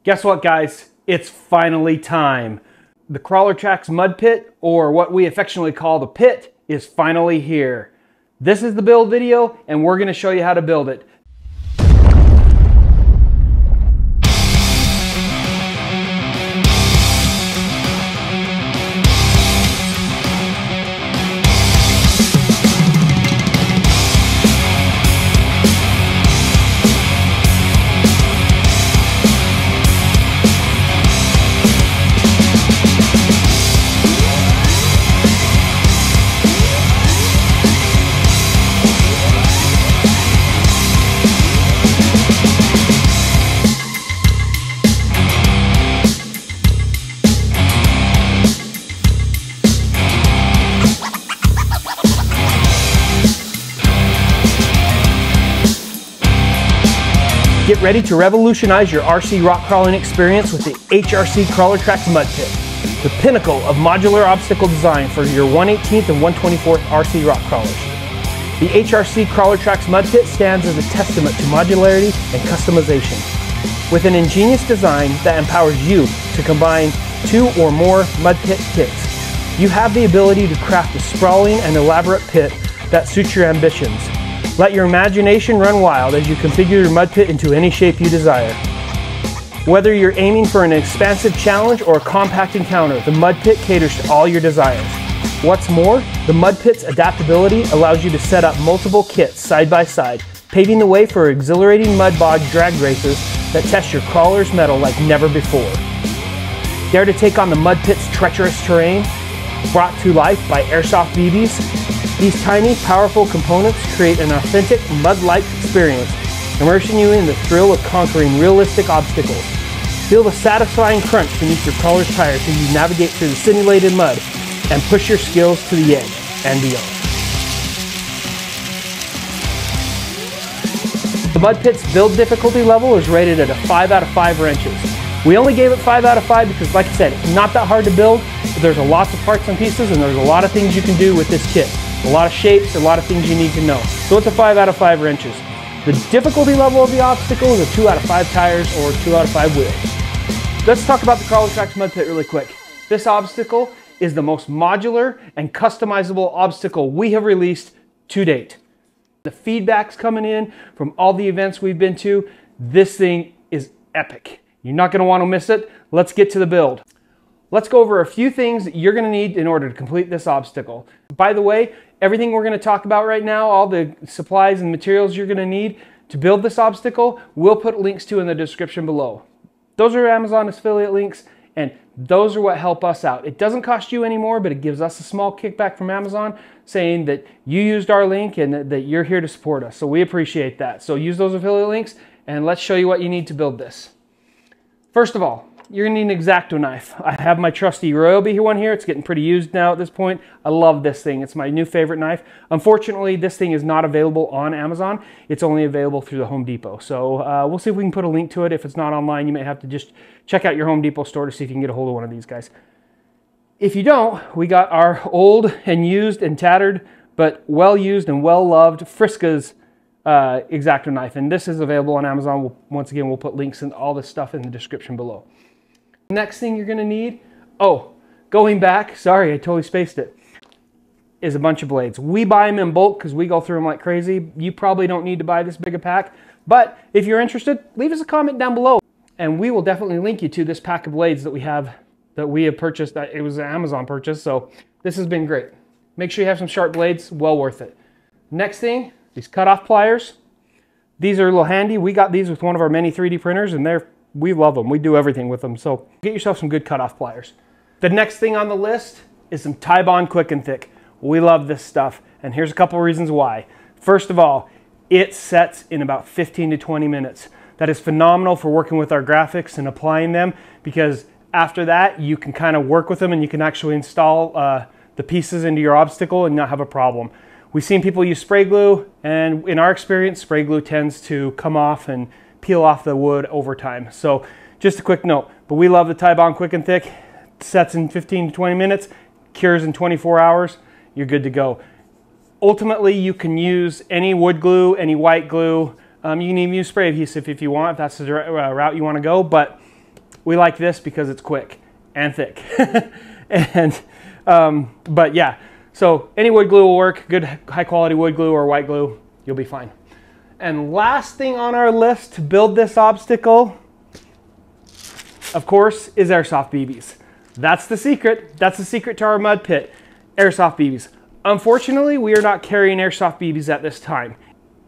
Guess what, guys? It's finally time. The CrawlerTrax Mudpit, or what we affectionately call the pit, is finally here. This is the build video, and we're going to show you how to build it. Get ready to revolutionize your RC rock crawling experience with the HRC CrawlerTrax Mudpit, the pinnacle of modular obstacle design for your 1/18th and 1/24th RC rock crawlers. The HRC CrawlerTrax Mudpit stands as a testament to modularity and customization. With an ingenious design that empowers you to combine 2 or more Mudpit kits, you have the ability to craft a sprawling and elaborate pit that suits your ambitions. Let your imagination run wild as you configure your mud pit into any shape you desire. Whether you're aiming for an expansive challenge or a compact encounter, the mud pit caters to all your desires. What's more, the mud pit's adaptability allows you to set up multiple kits side by side, paving the way for exhilarating mud bog drag races that test your crawler's mettle like never before. Dare to take on the mud pit's treacherous terrain, brought to life by airsoft BBs? These tiny, powerful components create an authentic, mud-like experience, immersing you in the thrill of conquering realistic obstacles. Feel the satisfying crunch beneath your crawler's tires as you navigate through the simulated mud and push your skills to the edge and beyond. The Mudpit's build difficulty level is rated at a 5 out of 5 wrenches. We only gave it 5 out of 5 because, like I said, it's not that hard to build, but there's a lots of parts and pieces and there's a lot of things you can do with this kit. A lot of shapes, a lot of things you need to know. So it's a 5 out of 5 wrenches. The difficulty level of the obstacle is a 2 out of 5 tires or 2 out of 5 wheels. Let's talk about the CrawlerTrax Mudpit really quick. This obstacle is the most modular and customizable obstacle we have released to date. The feedback's coming in from all the events we've been to. This thing is epic. You're not going to want to miss it. Let's get to the build. Let's go over a few things that you're going to need in order to complete this obstacle. By the way, everything we're going to talk about right now, all the supplies and materials you're going to need to build this obstacle, we'll put links to in the description below. Those are Amazon affiliate links, and those are what help us out. It doesn't cost you anymore, but it gives us a small kickback from Amazon saying that you used our link and that you're here to support us. So we appreciate that. So use those affiliate links, and let's show you what you need to build this. First of all, you're going to need an X-Acto knife. I have my trusty Ryobi one here. It's getting pretty used now at this point. I love this thing. It's my new favorite knife. Unfortunately, this thing is not available on Amazon. It's only available through the Home Depot. So we'll see if we can put a link to it. If it's not online, you may have to just check out your Home Depot store to see if you can get a hold of one of these guys. If you don't, we got our old and used and tattered, but well-used and well-loved Friska's X-Acto knife. And this is available on Amazon. Once again, we'll put links and all this stuff in the description below. Next thing you're going to need, going back, sorry, I totally spaced it, is a bunch of blades. We buy them in bulk because we go through them like crazy. You probably don't need to buy this big a pack, but if you're interested, leave us a comment down below and we will definitely link you to this pack of blades that we have purchased. It was an Amazon purchase, so this has been great. Make sure you have some sharp blades, well worth it. Next thing, these cutoff pliers. These are a little handy. We got these with one of our many 3D printers and we love them. We do everything with them. So get yourself some good cutoff pliers. The next thing on the list is some Tybond Quick and Thick. We love this stuff. And here's a couple reasons why. First of all, it sets in about 15 to 20 minutes. That is phenomenal for working with our graphics and applying them, because after that, you can kind of work with them and you can actually install the pieces into your obstacle and not have a problem. We've seen people use spray glue, and in our experience, spray glue tends to come off and peel off the wood over time. So just a quick note, but we love the Tybond Quick and Thick. Sets in 15 to 20 minutes, cures in 24 hours, you're good to go. Ultimately, you can use any wood glue, any white glue. You can even use spray adhesive if you want, if that's the route you want to go, but We like this because it's quick and thick. And, but yeah, so any wood glue will work. Good high quality wood glue or white glue, you'll be fine. And last thing on our list to build this obstacle, of course, is airsoft BBs. That's the secret. That's the secret to our mud pit, airsoft BBs. Unfortunately, we are not carrying airsoft BBs at this time.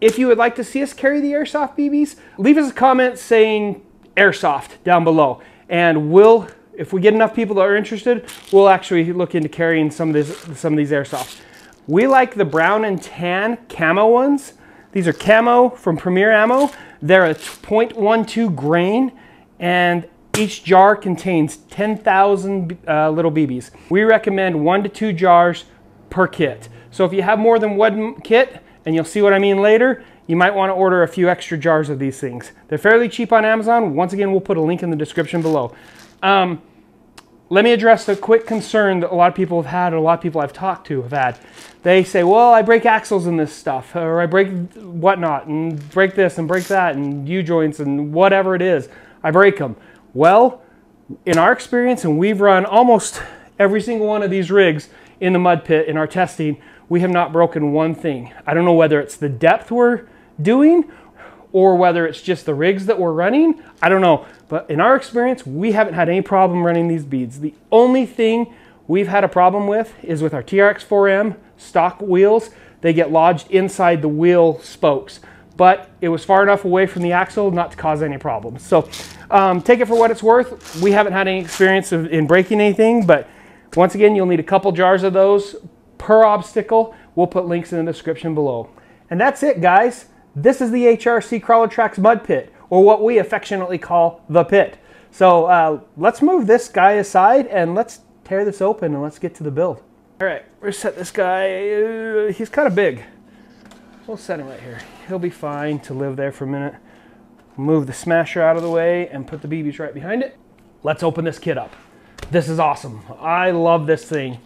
If you would like to see us carry the airsoft BBs, leave us a comment saying airsoft down below. And we'll, if we get enough people that are interested, we'll actually look into carrying some of these airsoft. We like the brown and tan camo ones. These are camo from Premier Ammo. They're a 0.12 grain, and each jar contains 10,000 little BBs. We recommend 1 to 2 jars per kit. So if you have more than one kit, and you'll see what I mean later, you might want to order a few extra jars of these things. They're fairly cheap on Amazon. Once again, we'll put a link in the description below. Let me address a quick concern that a lot of people have had, or a lot of people I've talked to have had. They say, well, I break axles in this stuff, or I break whatnot, and break this and break that, and U-joints and whatever it is. I break them. Well, in our experience, and we've run almost every single one of these rigs in the mud pit in our testing, we have not broken one thing. I don't know whether it's the depth we're doing or whether it's just the rigs that we're running. I don't know. But in our experience, we haven't had any problem running these beads. The only thing we've had a problem with is with our TRX 4M stock wheels. They get lodged inside the wheel spokes. But it was far enough away from the axle not to cause any problems. So take it for what it's worth. We haven't had any experience in breaking anything, but once again, you'll need a couple jars of those per obstacle. We'll put links in the description below. And that's it, guys. This is the HRC CrawlerTrax Mudpit, or what we affectionately call the pit. So let's move this guy aside and let's tear this open and let's get to the build. All right, we're set this guy. He's kind of big. We'll set him right here. He'll be fine to live there for a minute. Move the smasher out of the way and put the BBs right behind it. Let's open this kit up. This is awesome. I love this thing.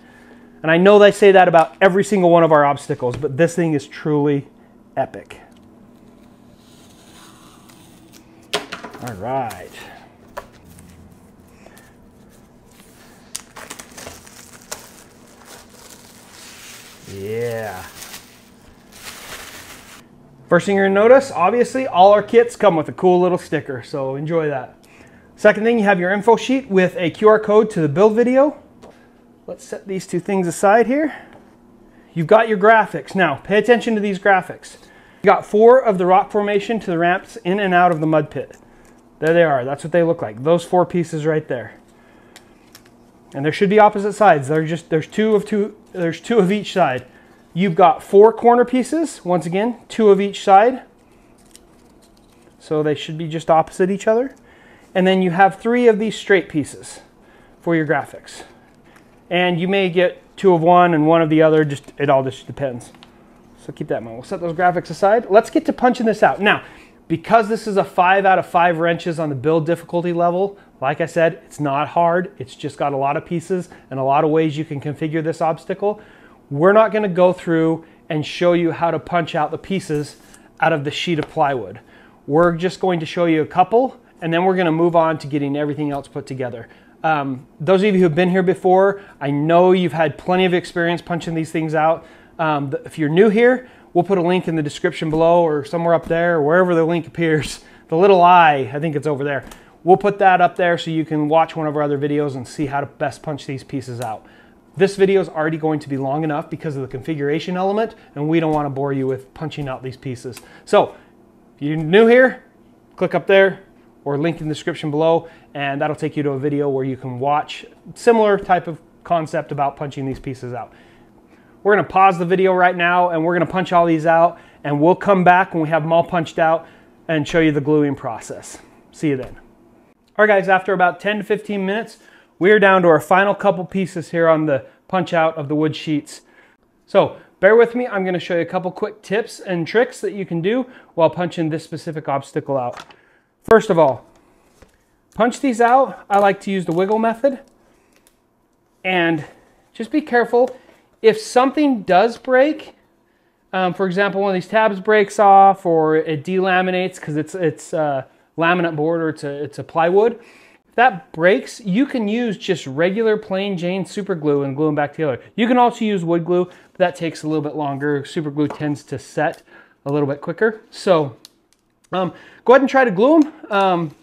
And I know they say that about every single one of our obstacles, but this thing is truly epic. All right. Yeah. First thing you're gonna notice, obviously, all our kits come with a cool little sticker, so enjoy that. Second thing, you have your info sheet with a QR code to the build video. Let's set these two things aside here. You've got your graphics. Now, pay attention to these graphics. You got 4 of the rock formation to the ramps in and out of the mud pit. There they are. That's what they look like. Those 4 pieces right there. And there should be opposite sides. There's two of each side. You've got 4 corner pieces. Once again, 2 of each side. So they should be just opposite each other. And then you have 3 of these straight pieces for your graphics. And you may get 2 of one and 1 of the other. It all just depends. So keep that in mind. We'll set those graphics aside. Let's get to punching this out. Now, because this is a 5 out of 5 wrenches on the build difficulty level, like I said, it's not hard. It's just got a lot of pieces and a lot of ways you can configure this obstacle. We're not going to go through and show you how to punch out the pieces out of the sheet of plywood. We're just going to show you a couple, and then we're going to move on to getting everything else put together. Those of you who have been here before, I know you've had plenty of experience punching these things out. If you're new here, we'll put a link in the description below or somewhere up there, or wherever the link appears. The little I think it's over there. We'll put that up there so you can watch one of our other videos and see how to best punch these pieces out. This video is already going to be long enough because of the configuration element, and we don't want to bore you with punching out these pieces. So, if you're new here, click up there or link in the description below, and that'll take you to a video where you can watch similar type of concept about punching these pieces out. We're going to pause the video right now, and we're going to punch all these out, and we'll come back when we have them all punched out and show you the gluing process. See you then. All right, guys, after about 10 to 15 minutes, we're down to our final couple pieces here on the punch out of the wood sheets. So bear with me. I'm going to show you a couple quick tips and tricks that you can do while punching this specific obstacle out. First of all, punch these out. I like to use the wiggle method. And just be careful. If something does break, for example, one of these tabs breaks off or it delaminates because it's laminate board or it's a plywood. that breaks, you can use just regular plain Jane super glue and glue them back together. You can also use wood glue, but that takes a little bit longer. Super glue tends to set a little bit quicker. So go ahead and try to glue them.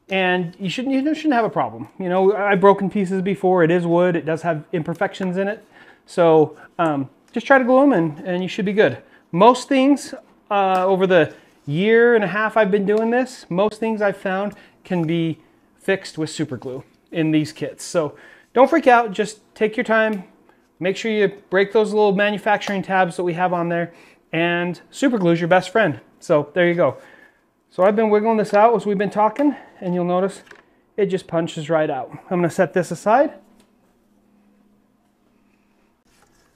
And you shouldn't have a problem. You know, I've broken pieces before. It is wood. It does have imperfections in it. So just try to glue them and you should be good. Most things over the year and a half I've been doing this, most things I've found can be fixed with super glue in these kits. So don't freak out. Just take your time. Make sure you break those little manufacturing tabs that we have on there, and super glue is your best friend. So there you go. So I've been wiggling this out as we've been talking, and you'll notice it just punches right out. I'm going to set this aside.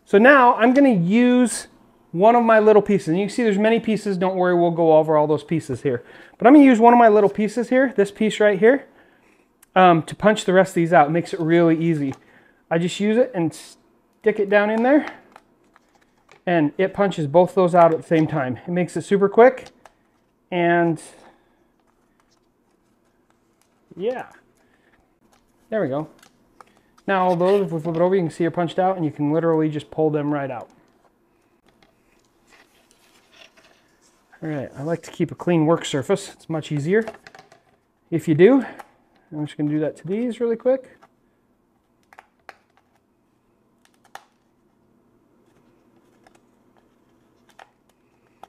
So now I'm going to use one of my little pieces. And you can see there's many pieces. Don't worry, we'll go over all those pieces here. But I'm going to use one of my little pieces here, this piece right here, to punch the rest of these out. It makes it really easy. I just use it and stick it down in there, and it punches both those out at the same time. It makes it super quick. And yeah, there we go. Now all those, if we flip it over, you can see they're punched out, and you can literally just pull them right out. All right, I like to keep a clean work surface. It's much easier if you do. I'm just going to do that to these really quick.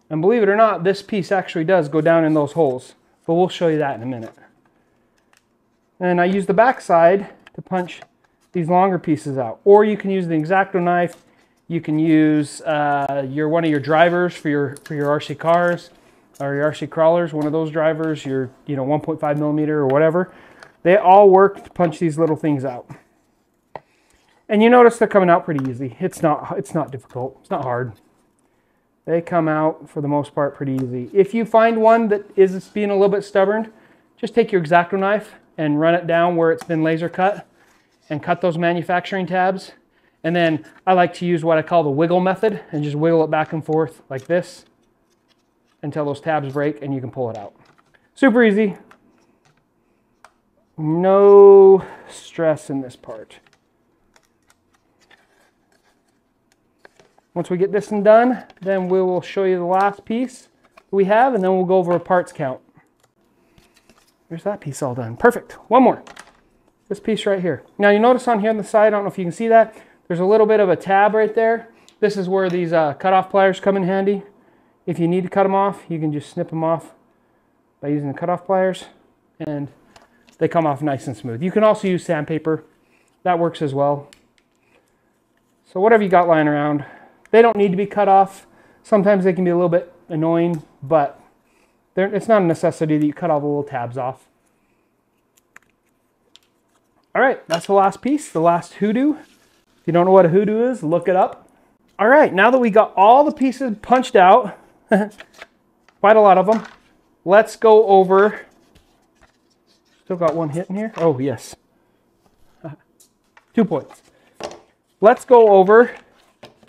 And believe it or not, this piece actually does go down in those holes, but we'll show you that in a minute. And I use the back side to punch these longer pieces out. Or you can use the X-Acto knife. You can use one of your drivers for your RC cars or your RC crawlers, one of those drivers, your 1.5 millimeter or whatever. They all work to punch these little things out. And you notice they're coming out pretty easy. It's not difficult. It's not hard. They come out, for the most part, pretty easy. If you find one that is being a little bit stubborn, just take your X-Acto knife and run it down where it's been laser cut and cut those manufacturing tabs. And then I like to use what I call the wiggle method and just wiggle it back and forth like this until those tabs break and you can pull it out. Super easy. No stress in this part. Once we get this one done, then we will show you the last piece we have, and then we'll go over a parts count. There's that piece all done. Perfect. One more. This piece right here. Now you notice on here on the side, I don't know if you can see that, there's a little bit of a tab right there. This is where these cutoff pliers come in handy. If you need to cut them off, you can just snip them off by using the cutoff pliers, and they come off nice and smooth. You can also use sandpaper. That works as well. So whatever you got lying around, they don't need to be cut off. Sometimes they can be a little bit annoying, but it's not a necessity that you cut all the little tabs off. All right, that's the last piece, the last hoodoo. If you don't know what a hoodoo is, look it up. All right, now that we got all the pieces punched out, quite a lot of them, let's go over, still got one hit in here. Oh, yes. 2 points. Let's go over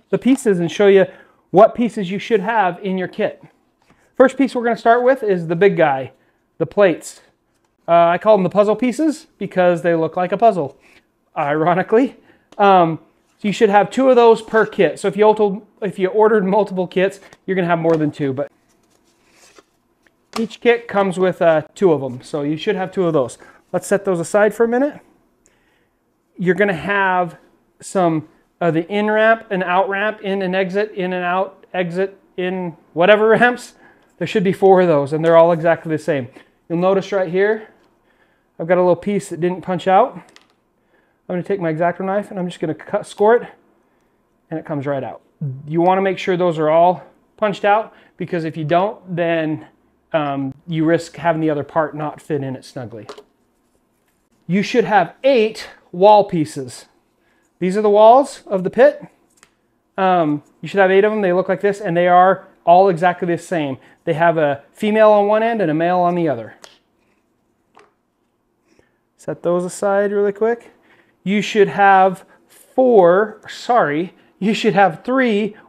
the pieces and show you what pieces you should have in your kit. First piece we're going to start with is the big guy, the plates. I call them the puzzle pieces because they look like a puzzle, ironically. So you should have 2 of those per kit. So if you ordered multiple kits, you're going to have more than 2. But each kit comes with 2 of them, so you should have 2 of those. Let's set those aside for a minute. You're going to have some the in ramp and out ramp, in and exit, in and out, exit, in, whatever ramps. There should be 4 of those, and they're all exactly the same. You'll notice right here, I've got a little piece that didn't punch out. I'm going to take my X-Acto knife and I'm just going to score it, and it comes right out. You want to make sure those are all punched out, because if you don't, then you risk having the other part not fit in it snugly. You should have 8 wall pieces. These are the walls of the pit. You should have 8 of them. They look like this, and they are all exactly the same. They have a female on one end and a male on the other. Set those aside really quick. You should have 3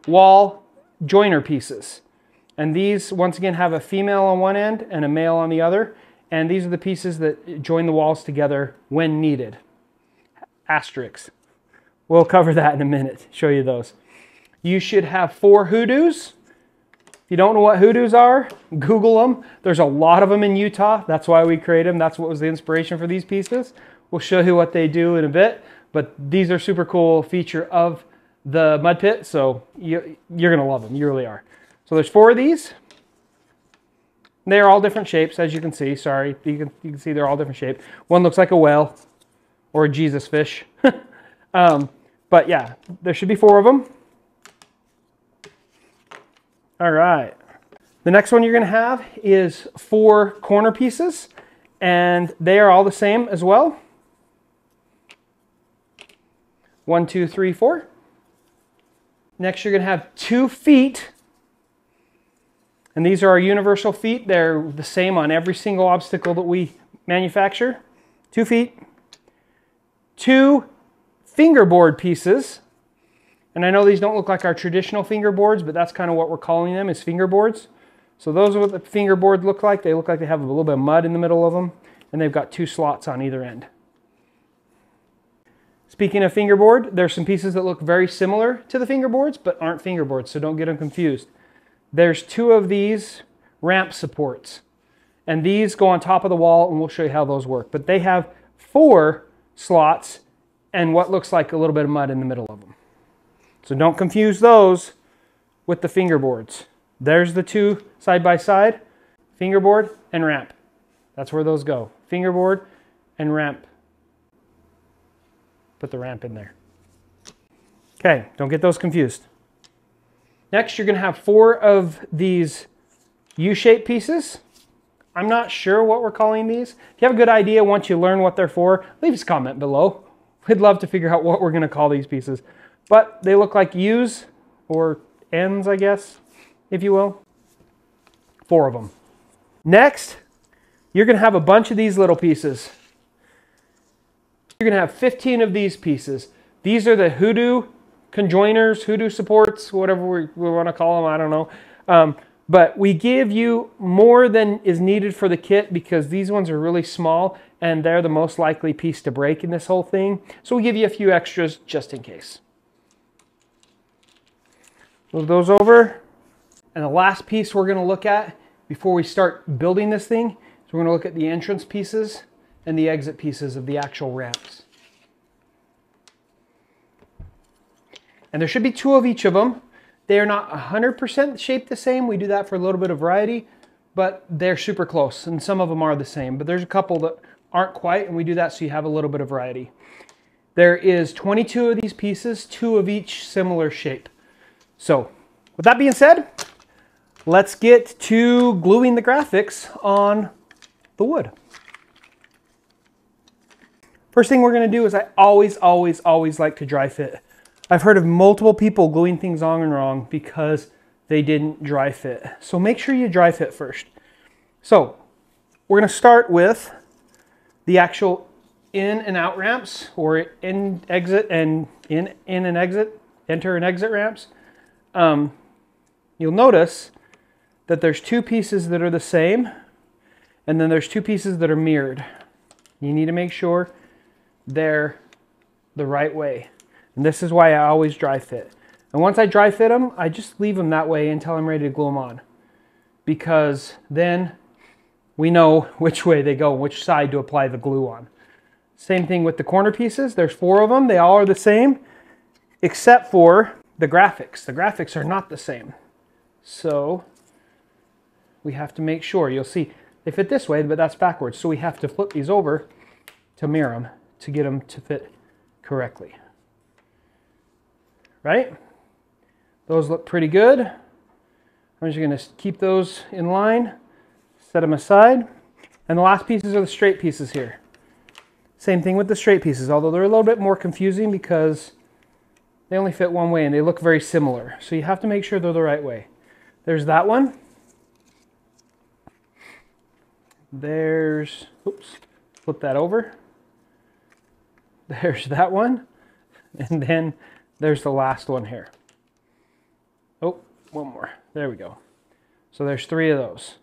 wall joiner pieces. And these, once again, have a female on one end and a male on the other. And these are the pieces that join the walls together when needed. Asterisks. We'll cover that in a minute, show you those. You should have 4 hoodoos. If you don't know what hoodoos are, Google them. There's a lot of them in Utah. That's why we created them. That's what was the inspiration for these pieces. We'll show you what they do in a bit, but these are super cool feature of the mud pit, so you're gonna love them. You really are. So there's 4 of these. They're all different shapes, as you can see. Sorry, you can see they're all different shapes. One looks like a whale or a Jesus fish. But yeah, there should be 4 of them. All right. The next one you're going to have is 4 corner pieces, and they are all the same as well. 1, 2, 3, 4. Next, you're going to have 2 feet. And these are our universal feet. They're the same on every single obstacle that we manufacture. 2 feet. 2 fingerboard pieces. And I know these don't look like our traditional fingerboards, but that's kind of what we're calling them, is fingerboards. So those are what the fingerboards look like. They look like they have a little bit of mud in the middle of them, and they've got 2 slots on either end. Speaking of fingerboard, there's some pieces that look very similar to the fingerboards, but aren't fingerboards, so don't get them confused. There's 2 of these ramp supports, and these go on top of the wall, and we'll show you how those work. But they have 4 slots and what looks like a little bit of mud in the middle of them. So don't confuse those with the fingerboards. There's the 2 side by side, fingerboard and ramp. That's where those go, fingerboard and ramp. Put the ramp in there. Okay, don't get those confused. Next, you're going to have 4 of these U-shaped pieces. I'm not sure what we're calling these. If you have a good idea once you learn what they're for, leave us a comment below. We'd love to figure out what we're going to call these pieces. But they look like U's or N's, I guess, if you will. 4 of them. Next, you're going to have a bunch of these little pieces. You're going to have 15 of these pieces. These are the hoodoo conjoiners, hoodoo supports, whatever we want to call them, I don't know. But we give you more than is needed for the kit because these ones are really small and they're the most likely piece to break in this whole thing. So we give you a few extras just in case. Move those over. And the last piece we're going to look at before we start building this thing is we're going to look at the entrance pieces and the exit pieces of the actual ramps. And there should be 2 of each of them. They are not 100% shaped the same. We do that for a little bit of variety, but they're super close, and some of them are the same. But there's a couple that aren't quite, and we do that so you have a little bit of variety. There is 22 of these pieces, 2 of each similar shape. So, with that being said, let's get to gluing the graphics on the wood. First thing we're going to do is I always like to dry fit. I've heard of multiple people gluing things on and wrong because they didn't dry fit. So make sure you dry fit first. So we're going to start with the actual in and out ramps, or in exit and in and exit, enter and exit ramps. You'll notice that there's 2 pieces that are the same, and then there's 2 pieces that are mirrored. You need to make sure they're the right way. And this is why I always dry fit. And once I dry fit them, I just leave them that way until I'm ready to glue them on. Because then we know which way they go, which side to apply the glue on. Same thing with the corner pieces. There's 4 of them. They all are the same, except for the graphics. The graphics are not the same. So we have to make sure. You'll see they fit this way, but that's backwards. So we have to flip these over to mirror them to get them to fit correctly. Right? Those look pretty good. I'm just going to keep those in line, set them aside. And the last pieces are the straight pieces here. Same thing with the straight pieces, although they're a little bit more confusing because they only fit one way and they look very similar. So you have to make sure they're the right way. There's that one. There's, oops, flip that over. There's that one. And then there's the last one here. Oh, one more. There we go. So there's 3 of those.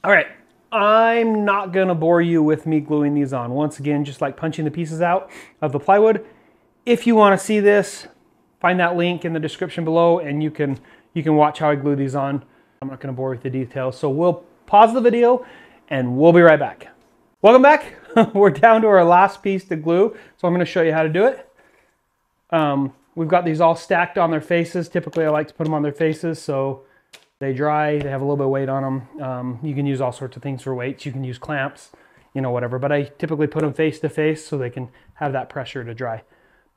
All right, I'm not gonna bore you with me gluing these on. Once again, just like punching the pieces out of the plywood. If you wanna see this, find that link in the description below and you can watch how I glue these on. I'm not gonna bore you with the details. So we'll pause the video and we'll be right back. Welcome back. We're down to our last piece to glue. So I'm gonna show you how to do it. We've got these all stacked on their faces. Typically I like to put them on their faces so they dry, they have a little bit of weight on them. You can use all sorts of things for weights. You can use clamps, you know, whatever. But I typically put them face to face so they can have that pressure to dry.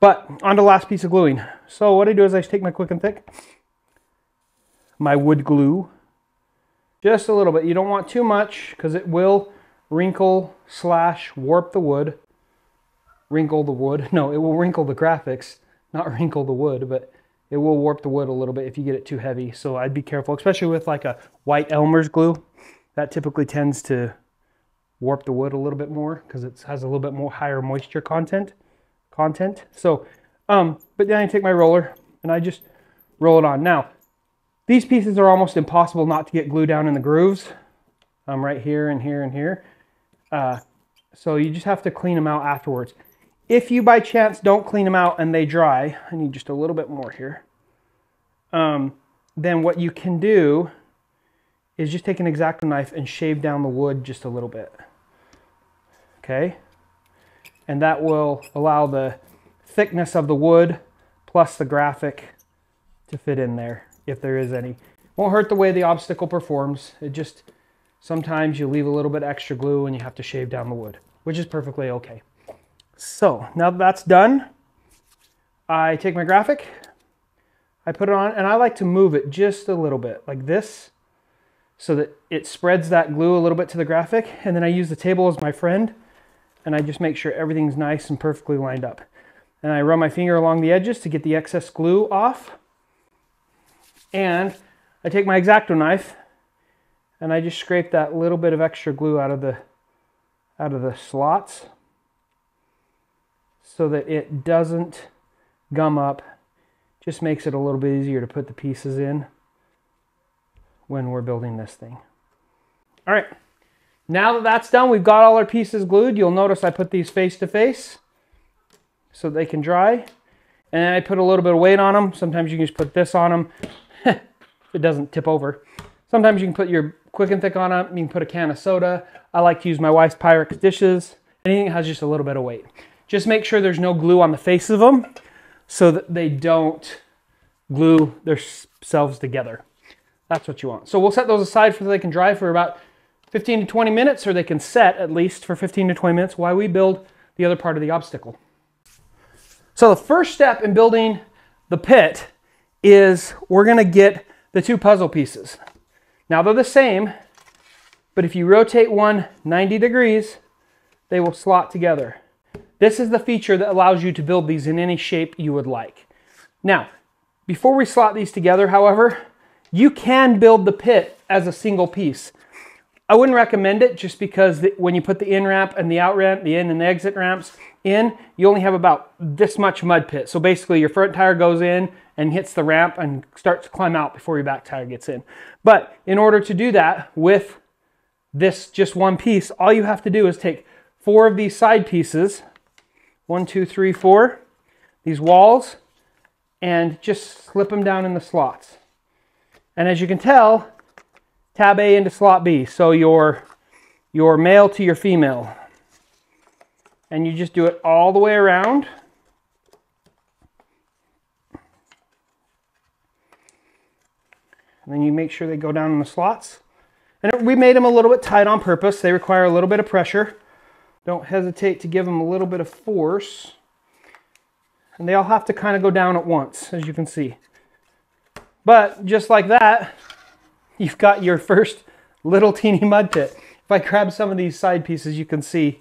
But on to the last piece of gluing. So what I do is I just take my Quick and Thick, my wood glue, just a little bit. You don't want too much because it will wrinkle / warp the wood. Wrinkle the wood. No, it will wrinkle the graphics, not wrinkle the wood, but it will warp the wood a little bit if you get it too heavy. So I'd be careful, especially with like a white Elmer's glue. That typically tends to warp the wood a little bit more because it has a little bit more higher moisture content. So, but then I take my roller and I just roll it on. Now, these pieces are almost impossible not to get glue down in the grooves. Right here and here and here. So you just have to clean them out afterwards. If you by chance don't clean them out and they dry, I need just a little bit more here. Then what you can do is just take an X-Acto knife and shave down the wood just a little bit. Okay? And that will allow the thickness of the wood plus the graphic to fit in there, if there is any. Won't hurt the way the obstacle performs. It just, sometimes you leave a little bit extra glue and you have to shave down the wood, which is perfectly okay. So now that that's done, I take my graphic, I put it on, and I like to move it just a little bit like this so that it spreads that glue a little bit to the graphic. And then I use the table as my friend and I just make sure everything's nice and perfectly lined up. And I run my finger along the edges to get the excess glue off. And I take my X-Acto knife and I just scrape that little bit of extra glue out of the slots so that it doesn't gum up. Just makes it a little bit easier to put the pieces in when we're building this thing. All right, now that that's done, we've got all our pieces glued. You'll notice I put these face to face so they can dry. And then I put a little bit of weight on them. Sometimes you can just put this on them. It doesn't tip over. Sometimes you can put your Quick and Thick on them. You can put a can of soda. I like to use my wife's Pyrex dishes. Anything that has just a little bit of weight. Just make sure there's no glue on the face of them so that they don't glue themselves together. That's what you want. So we'll set those aside so they can dry for about 15 to 20 minutes, or they can set at least for 15 to 20 minutes while we build the other part of the obstacle. So the first step in building the pit is we're going to get the two puzzle pieces. Now they're the same, but if you rotate one 90 degrees, they will slot together. This is the feature that allows you to build these in any shape you would like. Now, before we slot these together, however, you can build the pit as a single piece. I wouldn't recommend it just because when you put the in ramp and the out ramp, the in and the exit ramps in, you only have about this much mud pit. So basically your front tire goes in and hits the ramp and starts to climb out before your back tire gets in. But in order to do that with this just one piece, all you have to do is take 4 of these side pieces, 1, 2, 3, 4, these walls, and just slip them down in the slots. And as you can tell, tab A into slot B. So your male to your female. And you just do it all the way around. And then you make sure they go down in the slots. And we made them a little bit tight on purpose. They require a little bit of pressure. Don't hesitate to give them a little bit of force. And they all have to kind of go down at once, as you can see. But just like that, you've got your first little teeny mud pit. If I grab some of these side pieces, you can see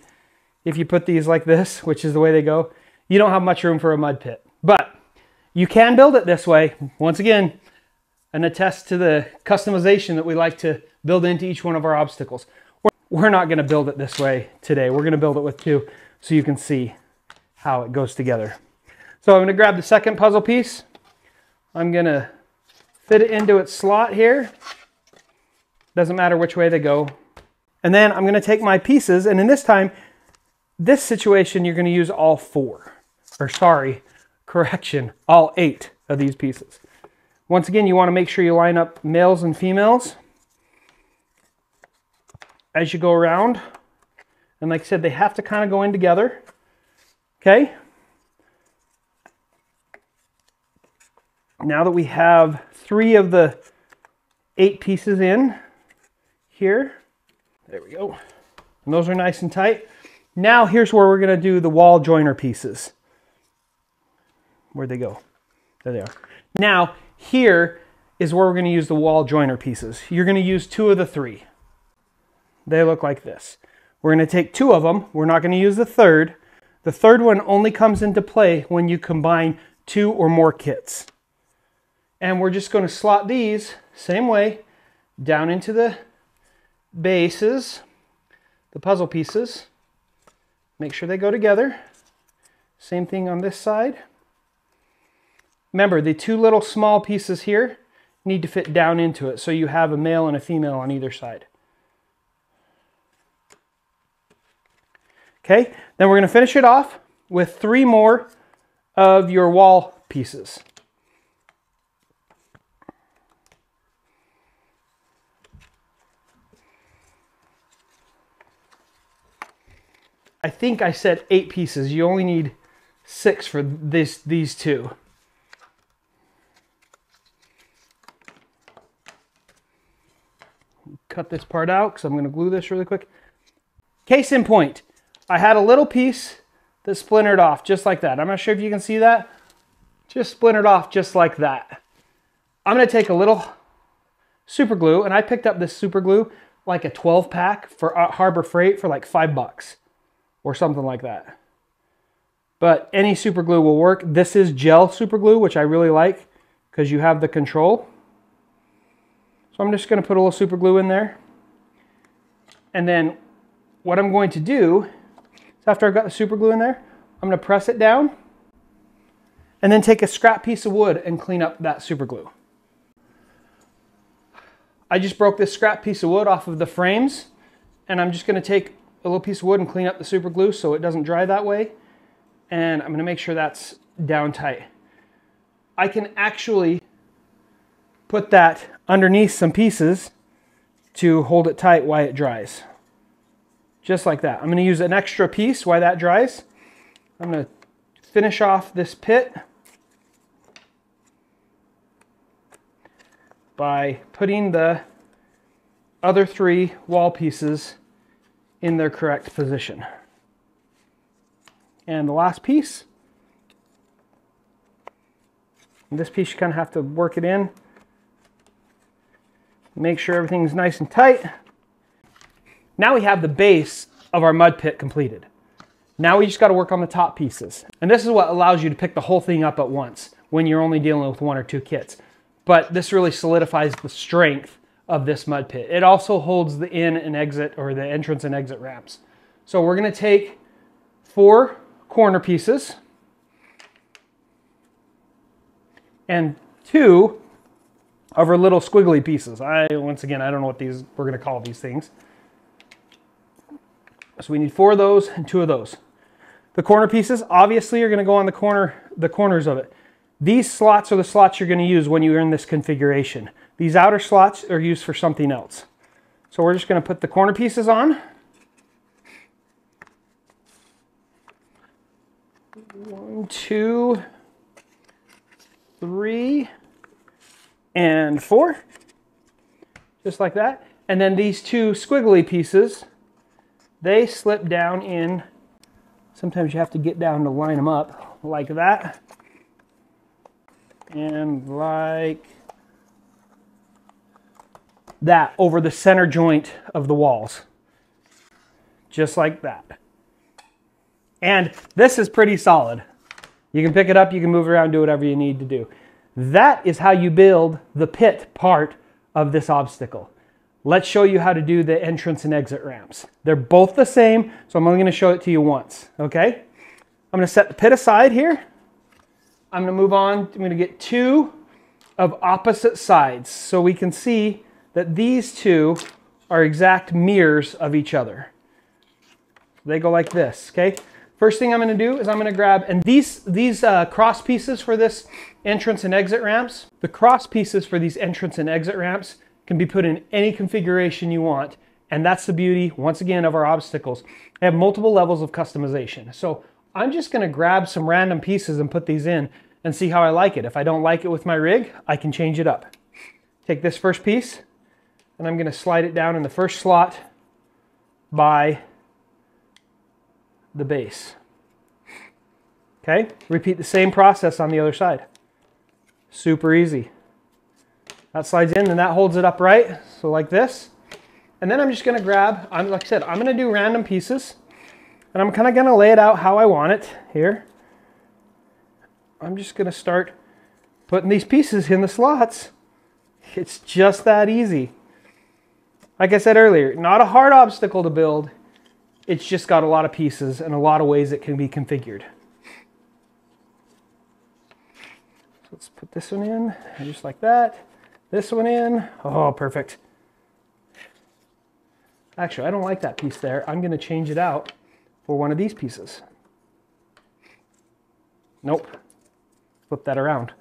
if you put these like this, which is the way they go, you don't have much room for a mud pit. But you can build it this way. Once again, and attest to the customization that we like to build into each one of our obstacles. We're not going to build it this way today. We're going to build it with 2 so you can see how it goes together. So I'm going to grab the second puzzle piece. I'm going to fit it into its slot here. Doesn't matter which way they go. And then I'm going to take my pieces, and in this situation, you're going to use all 4. Or sorry, correction, all 8 of these pieces. Once again, you want to make sure you line up males and females as you go around. And like I said, they have to kind of go in together. Okay? Now that we have 3 of the 8 pieces in here, there we go. And those are nice and tight. Now here's where we're going to do the wall joiner pieces. Where'd they go? There they are. Now here is where we're going to use the wall joiner pieces. You're going to use 2 of the 3. They look like this. We're going to take 2 of them. We're not going to use the third. The third one only comes into play when you combine 2 or more kits. And we're just going to slot these same way down into the bases, the puzzle pieces. Make sure they go together. Same thing on this side. Remember, the 2 little small pieces here need to fit down into it, so you have a male and a female on either side. Okay, then we're going to finish it off with 3 more of your wall pieces. I think I said 8 pieces. You only need 6 for these 2. Cut this part out because I'm going to glue this really quick. Case in point, I had a little piece that splintered off just like that. I'm not sure if you can see that. Just splintered off just like that. I'm going to take a little super glue, and I picked up this super glue like a 12-pack for Harbor Freight for like $5 or something like that. But any super glue will work. This is gel super glue, which I really like because you have the control. So I'm just going to put a little super glue in there. And then what I'm going to do is, after I've got the super glue in there, I'm going to press it down and then take a scrap piece of wood and clean up that super glue. I just broke this scrap piece of wood off of the frames, and I'm just going to take a little piece of wood and clean up the super glue so it doesn't dry that way. And I'm going to make sure that's down tight. I can actually put that underneath some pieces to hold it tight while it dries. Just like that. I'm going to use an extra piece while that dries. I'm going to finish off this pit by putting the other 3 wall pieces in their correct position. And the last piece, and this piece you kind of have to work it in. Make sure everything's nice and tight. Now we have the base of our mud pit completed. Now we just got to work on the top pieces. And this is what allows you to pick the whole thing up at once when you're only dealing with 1 or 2 kits. But this really solidifies the strength of this mud pit. It also holds the in and exit, or the entrance and exit ramps. So we're going to take 4 corner pieces and 2 of our little squiggly pieces. Once again, I don't know what we're going to call these things. So we need 4 of those and 2 of those. The corner pieces obviously are going to go on the corners of it. These slots are the slots you're going to use when you're in this configuration. These outer slots are used for something else. So we're just going to put the corner pieces on. 1, 2, 3, and 4. Just like that. And then these 2 squiggly pieces, they slip down in. Sometimes you have to get down to line them up like that. And like that over the center joint of the walls. Just like that. And this is pretty solid. You can pick it up, you can move around, do whatever you need to do. That is how you build the pit part of this obstacle. Let's show you how to do the entrance and exit ramps. They're both the same, so I'm only going to show it to you once, okay? I'm going to set the pit aside here. I'm going to move on. I'm going to get 2 of opposite sides so we can see that these 2 are exact mirrors of each other. They go like this, okay? First thing I'm going to do is I'm going to grab, and these cross pieces for this entrance and exit ramps, the cross pieces for these entrance and exit ramps can be put in any configuration you want. And that's the beauty, once again, of our obstacles. They have multiple levels of customization. So I'm just going to grab some random pieces and put these in and see how I like it. If I don't like it with my rig, I can change it up. Take this first piece, and I'm going to slide it down in the first slot by the base. Okay, repeat the same process on the other side. Super easy. That slides in and that holds it upright, so like this. And then I'm just going to grab, like I said, I'm going to do random pieces, and I'm kind of going to lay it out how I want it here. I'm just going to start putting these pieces in the slots. It's just that easy. Like I said earlier, not a hard obstacle to build. It's just got a lot of pieces and a lot of ways it can be configured. So let's put this one in, just like that. This one in. Oh, perfect. Actually, I don't like that piece there. I'm going to change it out for one of these pieces. Nope. Flip that around.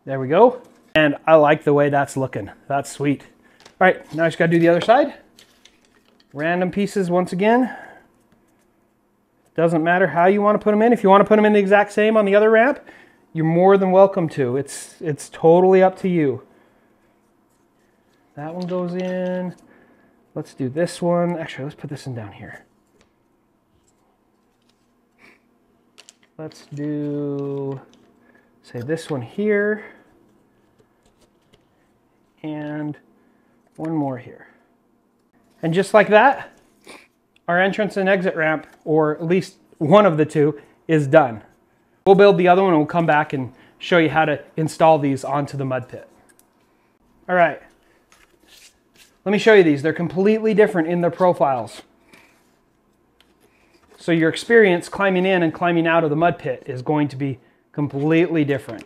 There we go. And I like the way that's looking. That's sweet. All right, now I just got to do the other side. Random pieces once again. Doesn't matter how you want to put them in. If you want to put them in the exact same on the other ramp, you're more than welcome to. It's totally up to you. That one goes in. Let's do this one. Actually, let's put this one down here. Let's do, say, this one here. And one more here. And just like that, our entrance and exit ramp, or at least one of the two, is done. We'll build the other one and we'll come back and show you how to install these onto the mud pit. All right. Let me show you these. They're completely different in their profiles. So your experience climbing in and climbing out of the mud pit is going to be completely different.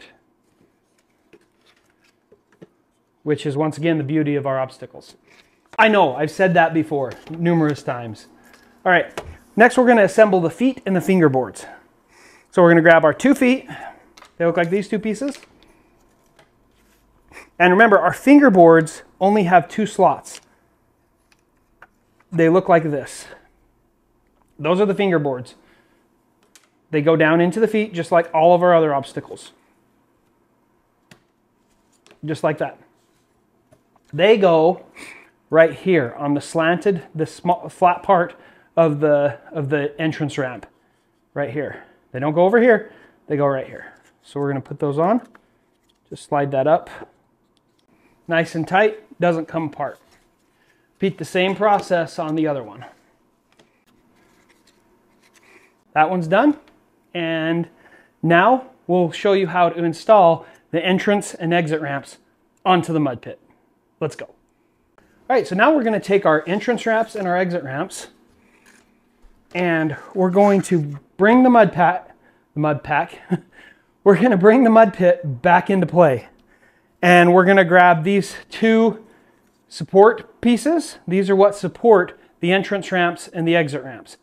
Which is, once again, the beauty of our obstacles. I know, I've said that before numerous times. All right, next we're going to assemble the feet and the fingerboards. So we're going to grab our 2 feet. They look like these 2 pieces. And remember, our fingerboards only have 2 slots. They look like this. Those are the fingerboards. They go down into the feet just like all of our other obstacles. Just like that. They go right here on the slanted, the small, flat part of the entrance ramp. Right here. They don't go over here. They go right here. So we're going to put those on. Just slide that up. Nice and tight. Doesn't come apart. Repeat the same process on the other one. That one's done. And now we'll show you how to install the entrance and exit ramps onto the mud pit. Let's go. All right, so now we're going to take our entrance ramps and our exit ramps, and we're going to bring the mud pack, we're going to bring the mud pit back into play. And we're going to grab these 2 support pieces. These are what support the entrance ramps and the exit ramps.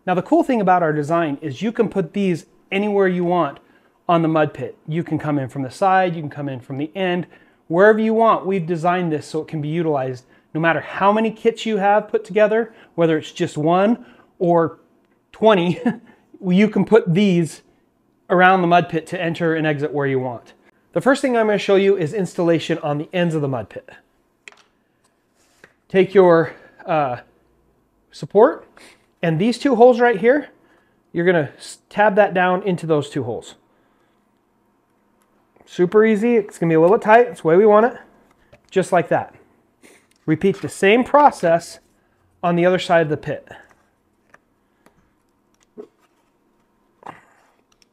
Now the cool thing about our design is you can put these anywhere you want on the mud pit. You can come in from the side, you can come in from the end, wherever you want. We've designed this so it can be utilized no matter how many kits you have put together, whether it's just 1 or 20, you can put these around the mud pit to enter and exit where you want. The first thing I'm going to show you is installation on the ends of the mud pit. Take your support, and these 2 holes right here, you're going to tab that down into those 2 holes. Super easy. It's going to be a little bit tight. That's the way we want it. Just like that. Repeat the same process on the other side of the pit.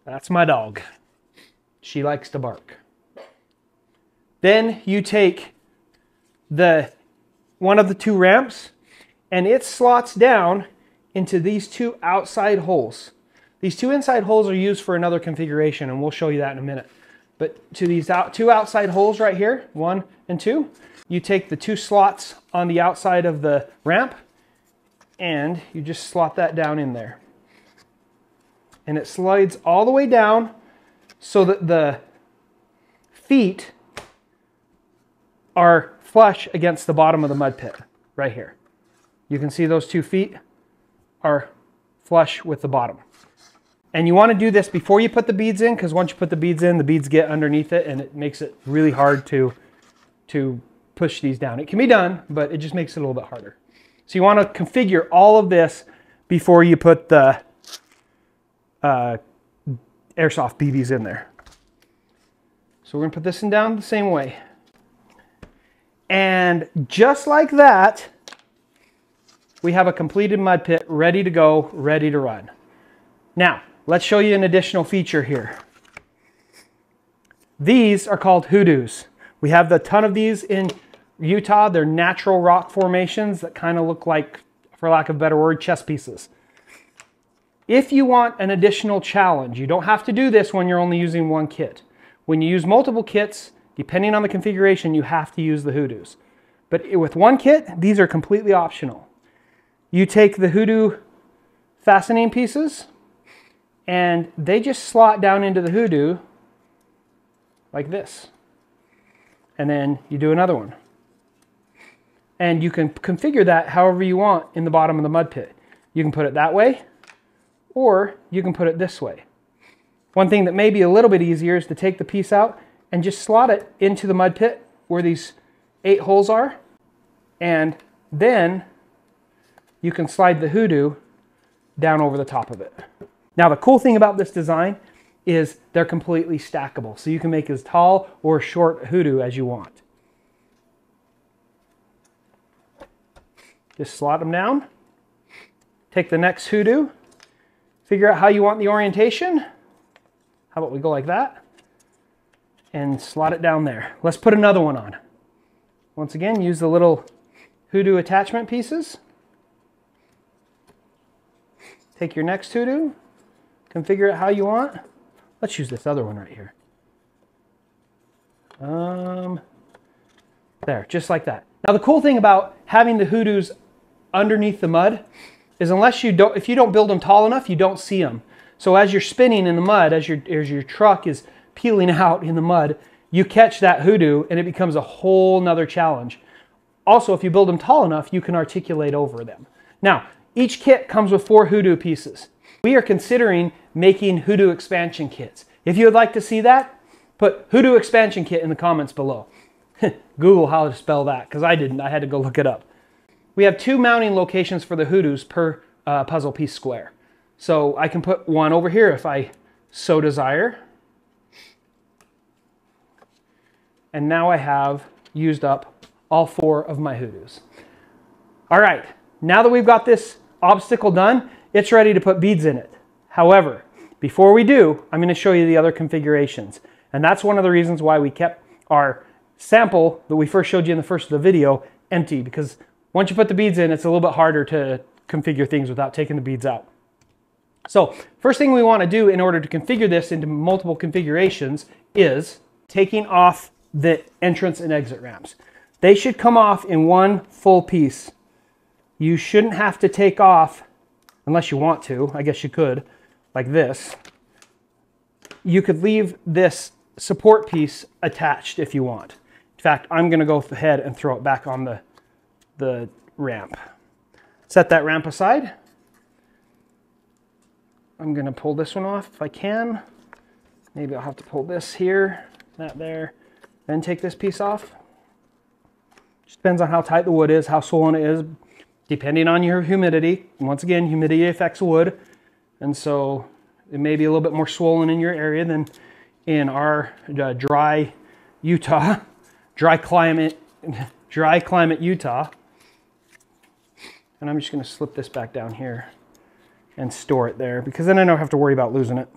That's my dog. She likes to bark. Then you take one of the 2 ramps, and it slots down into these 2 outside holes. These 2 inside holes are used for another configuration, and we'll show you that in a minute. But to these two outside holes right here, 1 and 2, you take the 2 slots on the outside of the ramp and you just slot that down in there. And it slides all the way down so that the feet are flush against the bottom of the mud pit right here. You can see those 2 feet are flush with the bottom. And you want to do this before you put the beads in, because once you put the beads in, the beads get underneath it and it makes it really hard to push these down. It can be done, but it just makes it a little bit harder. So you want to configure all of this before you put the airsoft BBs in there. So we're going to put this in down the same way. And just like that, we have a completed mud pit ready to go, ready to run. Now, let's show you an additional feature here. These are called hoodoos. We have a ton of these in Utah. They're natural rock formations that kind of look like, for lack of a better word, chess pieces. If you want an additional challenge, you don't have to do this when you're only using 1 kit. When you use multiple kits, depending on the configuration, you have to use the hoodoos. But with 1 kit, these are completely optional. You take the hoodoo fastening pieces, and they just slot down into the hoodoo like this. And then you do another one. And you can configure that however you want in the bottom of the mud pit. You can put it that way, or you can put it this way. One thing that may be a little bit easier is to take the piece out and just slot it into the mud pit where these 8 holes are. And then you can slide the hoodoo down over the top of it. Now the cool thing about this design is they're completely stackable. So you can make as tall or short hoodoo as you want. Just slot them down. Take the next hoodoo. Figure out how you want the orientation. How about we go like that? And slot it down there. Let's put another one on. Once again, use the little hoodoo attachment pieces. Take your next hoodoo. Configure it how you want. Let's use this other one right here. There, just like that. Now the cool thing about having the hoodoos underneath the mud is if you don't build them tall enough, you don't see them. So as you're spinning in the mud, as your truck is peeling out in the mud, you catch that hoodoo and it becomes a whole nother challenge. Also, if you build them tall enough, you can articulate over them. Now, each kit comes with 4 hoodoo pieces. We are considering making hoodoo expansion kits. If you would like to see that, put hoodoo expansion kit in the comments below. Google how to spell that, because I didn't. I had to go look it up. We have 2 mounting locations for the hoodoos per puzzle piece square. So I can put one over here if I so desire. And now I have used up all 4 of my hoodoos. All right, now that we've got this obstacle done, it's ready to put beads in it. However, before we do, I'm going to show you the other configurations. And that's one of the reasons why we kept our sample that we first showed you in the first of the video empty, because once you put the beads in, it's a little bit harder to configure things without taking the beads out. So first thing we want to do in order to configure this into multiple configurations is taking off the entrance and exit ramps. They should come off in one full piece. You shouldn't have to take off, unless you want to, I guess you could, like this. You could leave this support piece attached if you want. In fact, I'm going to go ahead and throw it back on the ramp. Set that ramp aside. I'm going to pull this one off if I can. Maybe I'll have to pull this here, that there, then take this piece off. Just depends on how tight the wood is, how swollen it is, depending on your humidity. And once again, humidity affects wood, and so it may be a little bit more swollen in your area than in our dry Utah, dry climate Utah. And I'm just going to slip this back down here and store it there, because then I don't have to worry about losing it.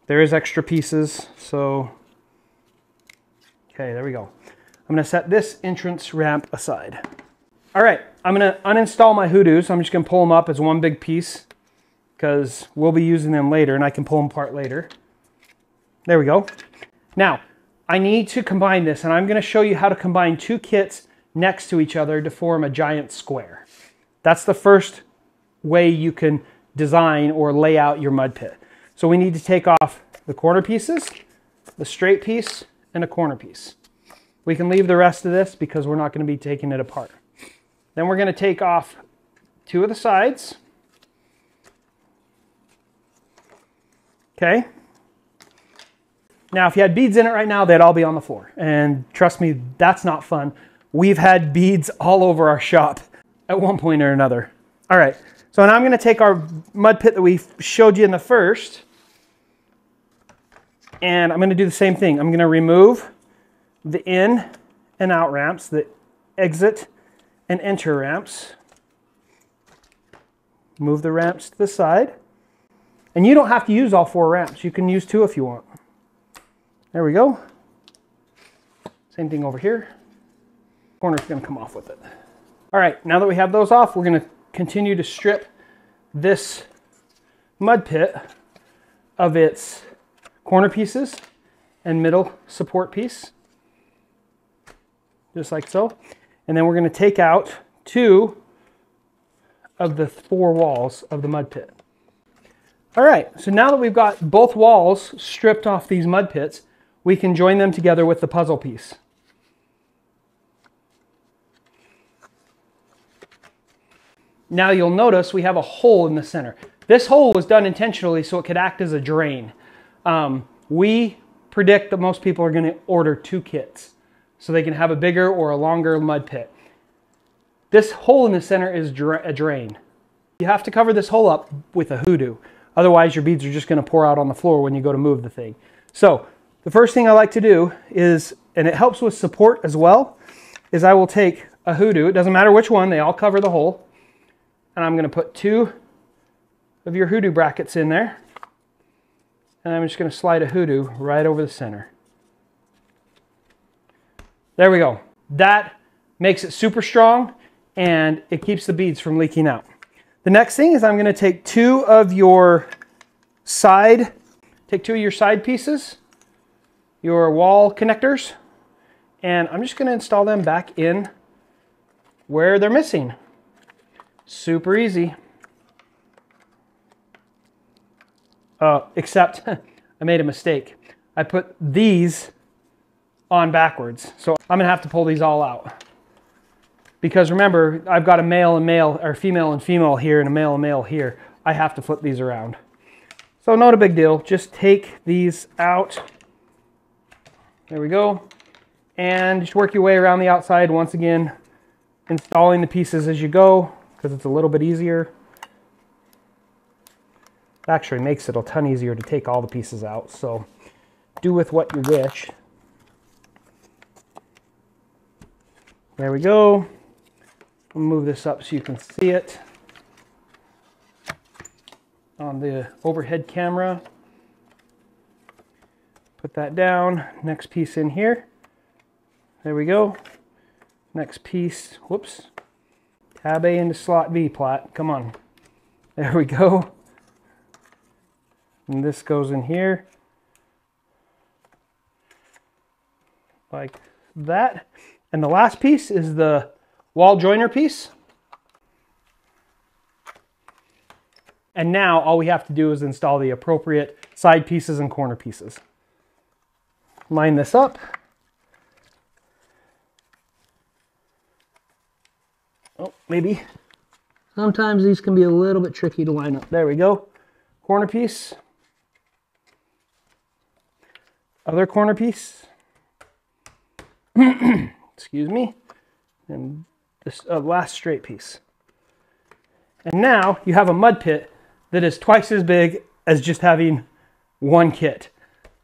There is extra pieces, so okay, there we go. I'm going to set this entrance ramp aside. All right, I'm going to uninstall my hoodoos. I'm just going to pull them up as one big piece, because we'll be using them later and I can pull them apart later. There we go. Now, I need to combine this, and I'm going to show you how to combine two kits next to each other to form a giant square. That's the first way you can design or lay out your mud pit. So we need to take off the corner pieces, the straight piece, and a corner piece. We can leave the rest of this because we're not going to be taking it apart. Then we're going to take off two of the sides. Okay. Now, if you had beads in it right now, they'd all be on the floor. And trust me, that's not fun. We've had beads all over our shop at one point or another. All right, so now I'm going to take our mud pit that we showed you in the first, and I'm going to do the same thing. I'm going to remove the in and out ramps, the exit and enter ramps. Move the ramps to the side. And you don't have to use all 4 ramps. You can use 2 if you want. There we go. Same thing over here. Corner's going to come off with it. All right, now that we have those off, we're going to continue to strip this mud pit of its corner pieces and middle support piece, just like so. And then we're going to take out 2 of the 4 walls of the mud pit. All right, so now that we've got both walls stripped off these mud pits, we can join them together with the puzzle piece. Now you'll notice we have a hole in the center. This hole was done intentionally so it could act as a drain. We predict that most people are going to order 2 kits so they can have a bigger or a longer mud pit. This hole in the center is a drain. You have to cover this hole up with a hoodoo. Otherwise your beads are just going to pour out on the floor when you go to move the thing. So the first thing I like to do is, and it helps with support as well, is I will take a hoodoo. It doesn't matter which one, they all cover the hole. And I'm going to put 2 of your hoodoo brackets in there. And I'm just going to slide a hoodoo right over the center. There we go. That makes it super strong and it keeps the beads from leaking out. The next thing is I'm going to take 2 of your side pieces, your wall connectors, and I'm just going to install them back in where they're missing. Super easy. Except I made a mistake. I put these on backwards. So I'm going to have to pull these all out. Because remember, I've got a male and male, or female and female here, and a male here. I have to flip these around. So not a big deal. Just take these out. There we go. And just work your way around the outside once again, installing the pieces as you go, because it's a little bit easier. It actually makes it a ton easier to take all the pieces out, so do with what you wish. There we go. I'll move this up so you can see it on the overhead camera. Put that down. Next piece in here. There we go. Next piece. Whoops. Tab A into slot B, Plat. Come on. There we go. And this goes in here. Like that. And the last piece is the wall joiner piece. And now all we have to do is install the appropriate side pieces and corner pieces. Line this up. Oh, maybe. Sometimes these can be a little bit tricky to line up. There we go. Corner piece. Other corner piece. Excuse me. And this last straight piece. And now you have a mud pit that is twice as big as just having one kit,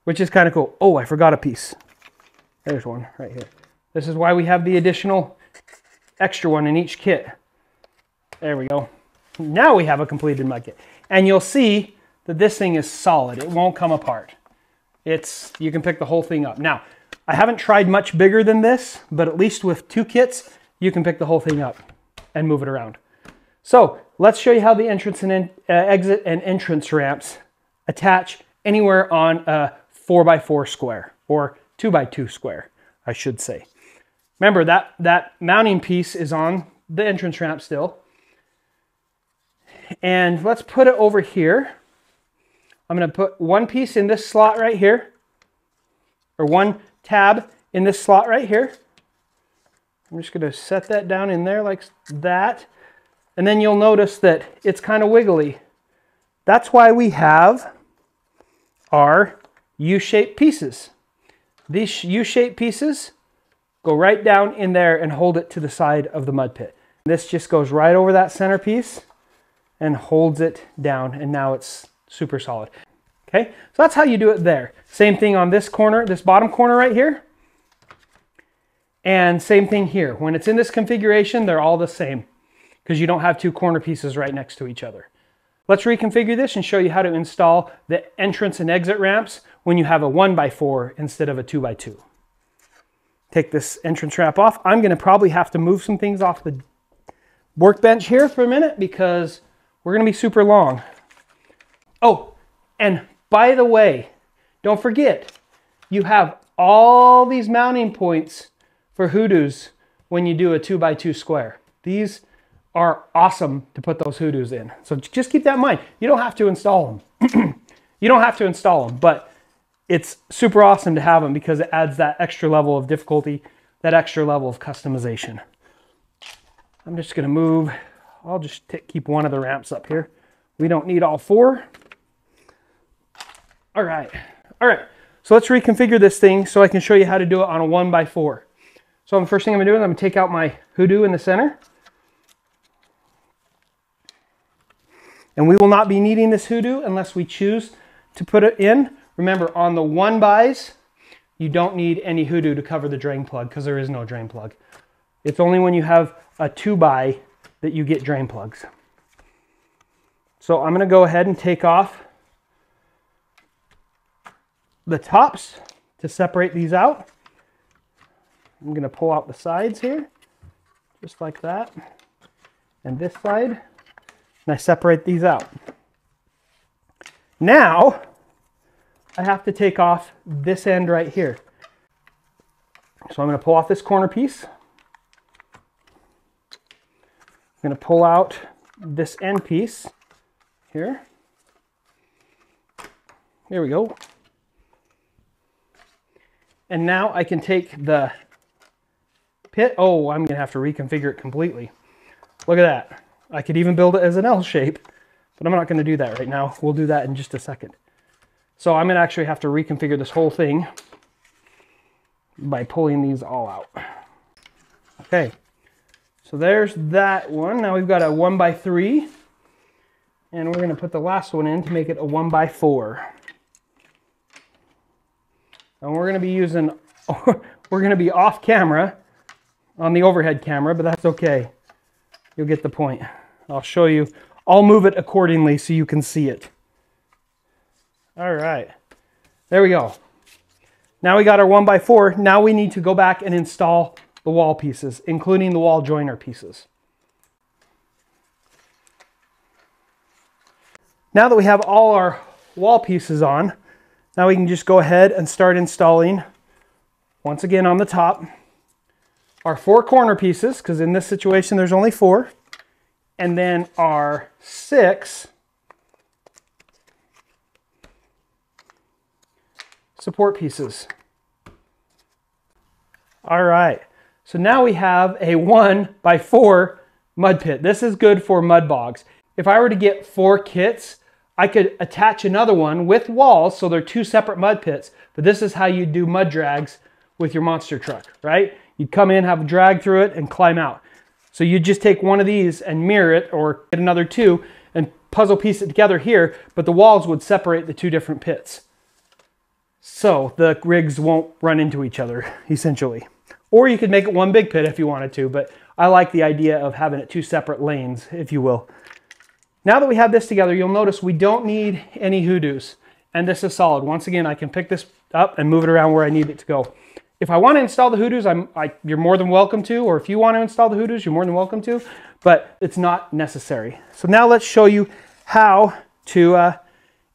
which is kind of cool. Oh, I forgot a piece. There's one right here. This is why we have the additional extra one in each kit. There we go. Now we have a completed mud kit. And you'll see that this thing is solid. It won't come apart. You can pick the whole thing up. Now, I haven't tried much bigger than this, but at least with 2 kits, you can pick the whole thing up and move it around. So let's show you how the entrance and exit and entrance ramps attach anywhere on a 4x4 square. or 2x2 square, I should say. Remember that mounting piece is on the entrance ramp still. And let's put it over here. I'm going to put one piece in this slot right here, or one tab in this slot right here. I'm just going to set that down in there like that. And then you'll notice that it's kind of wiggly. That's why we have our U-shaped pieces. These U-shaped pieces go right down in there and hold it to the side of the mud pit. This just goes right over that centerpiece and holds it down, and now it's super solid. Okay, so that's how you do it there. Same thing on this corner, this bottom corner right here. And same thing here. When it's in this configuration, they're all the same because you don't have two corner pieces right next to each other. Let's reconfigure this and show you how to install the entrance and exit ramps when you have a 1x4 instead of a 2x2. Take this entrance ramp off. I'm going to probably have to move some things off the workbench here for a minute because we're going to be super long. Oh, and by the way, don't forget, you have all these mounting points for hoodoos when you do a 2x2 square. These are awesome to put those hoodoos in. So just keep that in mind. You don't have to install them. You don't have to install them, but it's super awesome to have them because it adds that extra level of difficulty, that extra level of customization. I'm just going to move. I'll just keep one of the ramps up here. We don't need all four. All right. So let's reconfigure this thing so I can show you how to do it on a 1x4. So the first thing I'm going to do is I'm going to take out my hoodoo in the center. And we will not be needing this hoodoo unless we choose to put it in. Remember, on the 1x's, you don't need any hoodoo to cover the drain plug because there is no drain plug. It's only when you have a 2x that you get drain plugs. So I'm going to go ahead and take off the tops to separate these out. I'm going to pull out the sides here, just like that, and this side, and I separate these out. Now, I have to take off this end right here. So I'm going to pull off this corner piece. I'm going to pull out this end piece here. There we go. And now I can take the pit. Oh, I'm going to have to reconfigure it completely. Look at that. I could even build it as an L shape, but I'm not going to do that right now. We'll do that in just a second. So I'm going to actually have to reconfigure this whole thing by pulling these all out. Okay, so there's that one. Now we've got a 1x3, and we're going to put the last one in to make it a 1x4. And we're going to be using, we're going to be off camera on the overhead camera, but that's okay. You'll get the point. I'll show you. I'll move it accordingly so you can see it. All right, there we go. Now we got our 1x4. Now we need to go back and install the wall pieces, including the wall joiner pieces. Now that we have all our wall pieces on, now we can just go ahead and start installing, once again on the top, our 4 corner pieces, because in this situation there's only 4, and then our 6 support pieces. All right, so now we have a 1x4 mud pit. This is good for mud bogs. If I were to get 4 kits, I could attach another one with walls, so they're 2 separate mud pits, but this is how you do mud drags with your monster truck, right? You'd come in, have a drag through it, and climb out. So you just take one of these and mirror it, or get another 2, and puzzle piece it together here, but the walls would separate the 2 different pits. So the rigs won't run into each other, essentially. Or you could make it one big pit if you wanted to, but I like the idea of having it 2 separate lanes, if you will. Now that we have this together, you'll notice we don't need any hoodoos, and this is solid. Once again, I can pick this up and move it around where I need it to go. If I want to install the hoodoos, you're more than welcome to, or if you want to install the hoodoos, you're more than welcome to, but it's not necessary. So now let's show you how to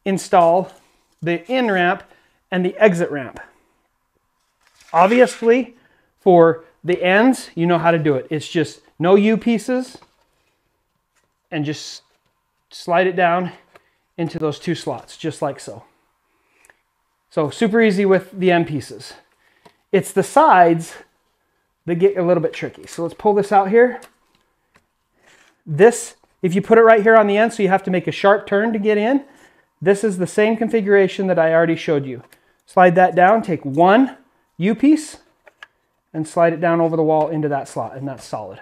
install the in ramp and the exit ramp. Obviously, for the ends, you know how to do it. It's just no U pieces and just slide it down into those 2 slots, just like so. So super easy with the end pieces. It's the sides that get a little bit tricky. So let's pull this out here. This, if you put it right here on the end, so you have to make a sharp turn to get in, this is the same configuration that I already showed you. Slide that down, take 1 U piece, and slide it down over the wall into that slot, and that's solid.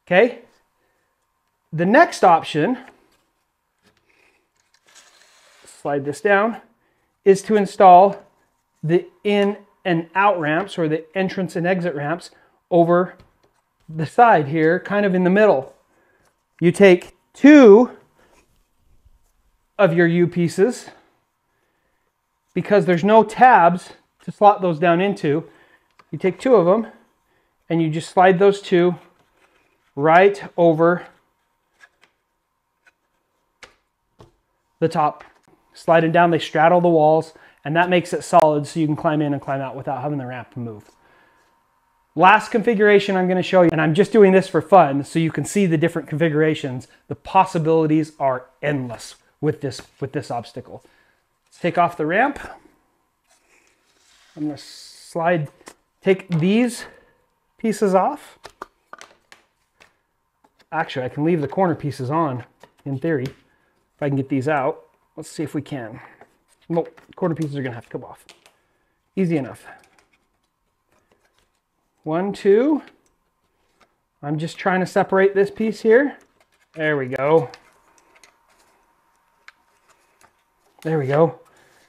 Okay? The next option, slide this down, is to install the in and out ramps, or the entrance and exit ramps, over the side here, kind of in the middle. You take 2 of your U pieces, because there's no tabs to slot those down into. You take 2 of them and you just slide those 2 right over the top. Slide it down, they straddle the walls, and that makes it solid so you can climb in and climb out without having the ramp move. Last configuration I'm going to show you, and I'm just doing this for fun so you can see the different configurations. The possibilities are endless with this obstacle. Let's take off the ramp. I'm going to take these pieces off. Actually, I can leave the corner pieces on, in theory, if I can get these out. Let's see if we can. Nope, corner pieces are going to have to come off. Easy enough. 1, 2. I'm just trying to separate this piece here. There we go. There we go.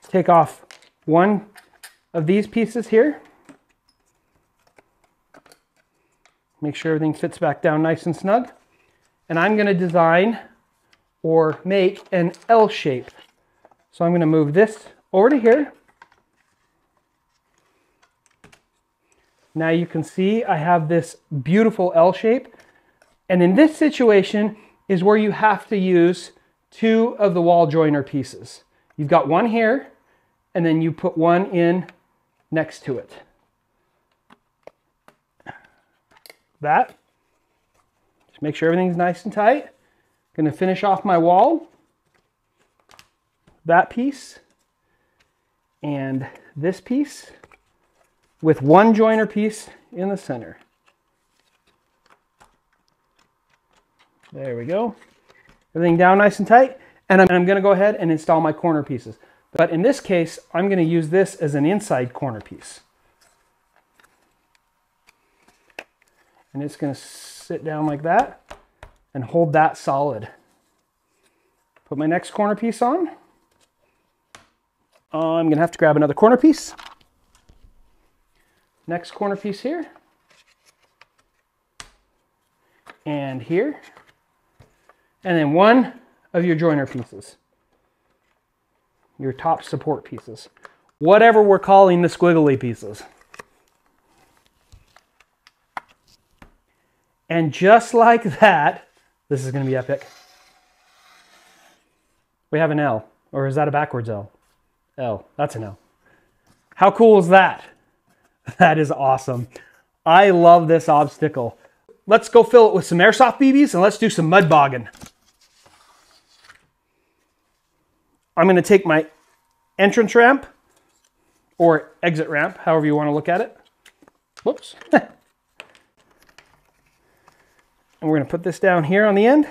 Let's take off 1 of these pieces here. Make sure everything fits back down nice and snug. And I'm going to design or make an L shape. So I'm going to move this over to here. Now you can see I have this beautiful L shape. And in this situation is where you have to use 2 of the wall joiner pieces. You've got 1 here, and then you put 1 in next to it. That. Just make sure everything's nice and tight. Going to finish off my wall. That piece. And this piece with 1 joiner piece in the center. There we go. Everything down nice and tight. And I'm going to go ahead and install my corner pieces. But in this case, I'm going to use this as an inside corner piece. And it's going to sit down like that and hold that solid. Put my next corner piece on. I'm going to have to grab another corner piece. Next corner piece here. And here. And then 1 of your joiner pieces. Your top support pieces. Whatever we're calling the squiggly pieces. And just like that, this is going to be epic. We have an L. Or is that a backwards L? L. That's an L. How cool is that? That is awesome. I love this obstacle. Let's go fill it with some airsoft BBs and let's do some mud bogging. I'm going to take my entrance ramp or exit ramp, however you want to look at it. Whoops. And we're going to put this down here on the end.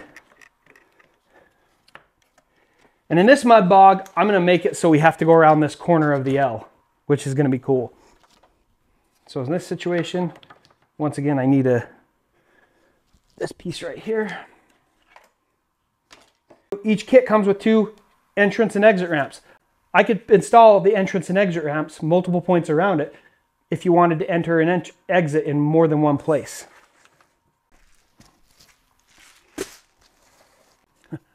And in this mud bog, I'm going to make it so we have to go around this corner of the L, which is going to be cool. So in this situation, once again, I need this piece right here. Each kit comes with 2 entrance and exit ramps. I could install the entrance and exit ramps multiple points around it if you wanted to enter and exit in more than one place.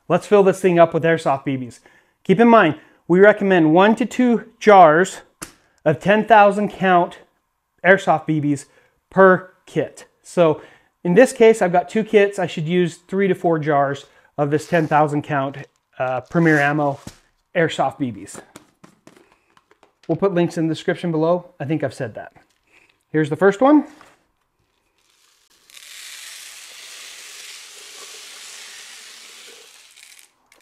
Let's fill this thing up with airsoft BBs. Keep in mind, we recommend 1 to 2 jars of 10,000 count airsoft BBs per kit. So in this case, I've got 2 kits. I should use 3 to 4 jars of this 10,000 count Premier Ammo airsoft BBs. We'll put links in the description below. I think I've said that. Here's the first one.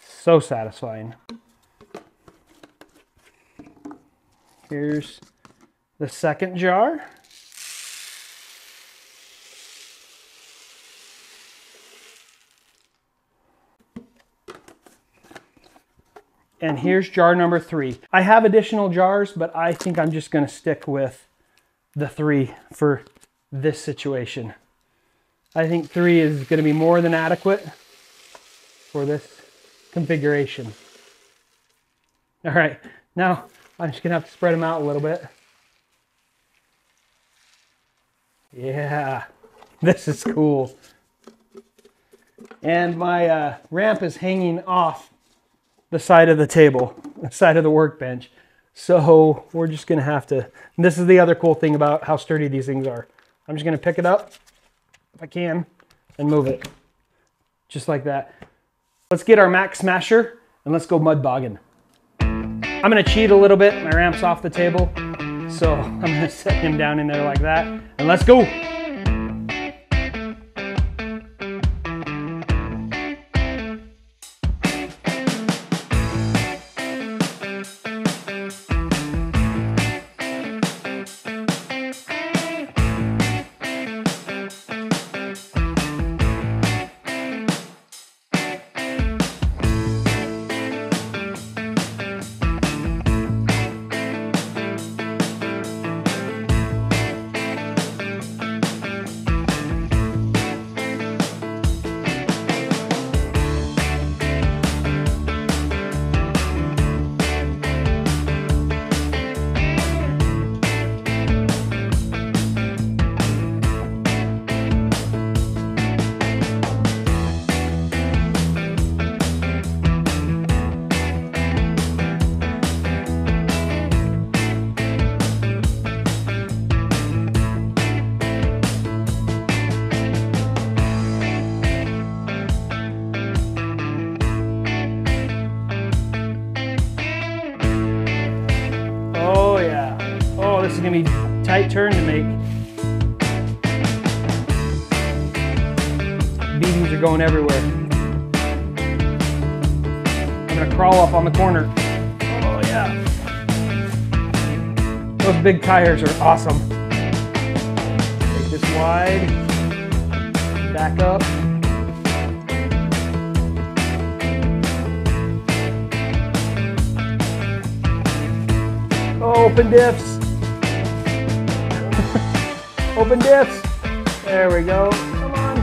So satisfying. Here's the second jar. And here's jar number 3. I have additional jars, but I think I'm just going to stick with the 3 for this situation. I think 3 is going to be more than adequate for this configuration. All right, now I'm just going to have to spread them out a little bit. Yeah, this is cool. And my ramp is hanging off the side of the table, the side of the workbench. So we're just gonna have to, and this is the other cool thing about how sturdy these things are. I'm just gonna pick it up, if I can, and move it. Just like that. Let's get our Max Smasher and let's go mud bogging. I'm gonna cheat a little bit. My ramp's off the table. So I'm gonna set him down in there like that, and let's go. This is going to be a tight turn to make. Beatings are going everywhere. I'm going to crawl up on the corner. Oh yeah. Those big tires are awesome. Take this wide. Back up. Oh, open diffs. Open diffs. There we go. Come on.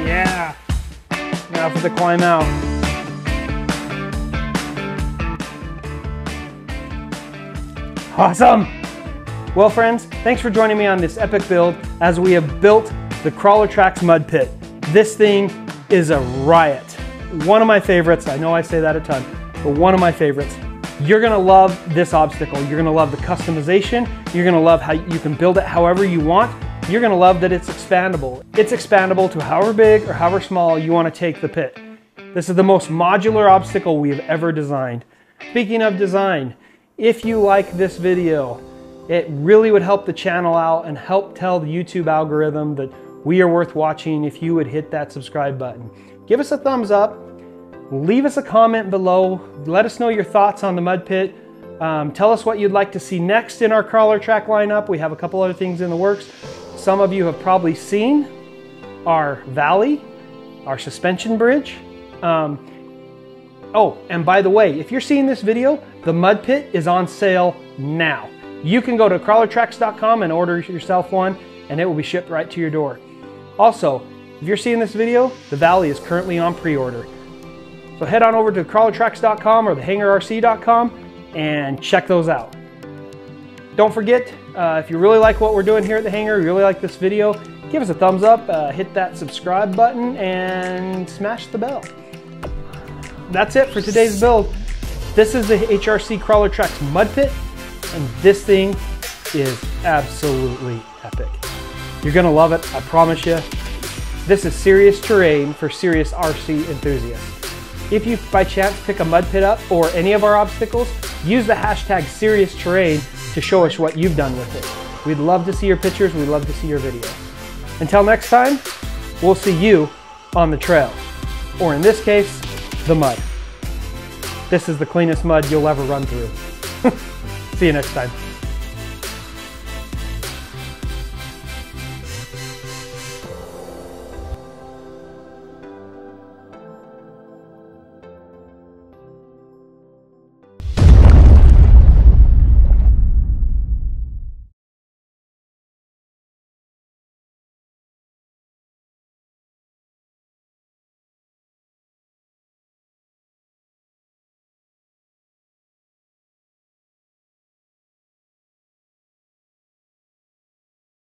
Yeah. Now for the climb out. Awesome. Well, friends, thanks for joining me on this epic build as we have built the CrawlerTrax Mudpit. This thing is a riot. One of my favorites. I know I say that a ton, but one of my favorites. You're gonna love this obstacle. You're gonna love the customization. You're gonna love how you can build it however you want. You're gonna love that it's expandable. It's expandable to however big or however small you wanna take the pit. This is the most modular obstacle we have ever designed. Speaking of design, if you like this video, it really would help the channel out and help tell the YouTube algorithm that we are worth watching if you would hit that subscribe button. Give us a thumbs up. Leave us a comment below. Let us know your thoughts on the Mudpit. Tell us what you'd like to see next in our CrawlerTrax lineup. We have a couple other things in the works. Some of you have probably seen our valley, our suspension bridge. Oh, and by the way, if you're seeing this video, the Mudpit is on sale now. You can go to CrawlerTrax.com and order yourself one, and it will be shipped right to your door. Also, if you're seeing this video, the valley is currently on pre-order. So head on over to CrawlerTrax.com or the HangarRC.com and check those out. Don't forget, if you really like what we're doing here at the hangar, you really like this video, give us a thumbs up, hit that subscribe button, and smash the bell. That's it for today's build. This is the HRC CrawlerTrax Mudpit, and this thing is absolutely epic. You're gonna love it, I promise you. This is serious terrain for serious RC enthusiasts. If you by chance pick a mud pit up or any of our obstacles, use the hashtag serious terrain to show us what you've done with it. We'd love to see your pictures, we'd love to see your videos. Until next time, we'll see you on the trail, or in this case, the mud. This is the cleanest mud you'll ever run through. See you next time.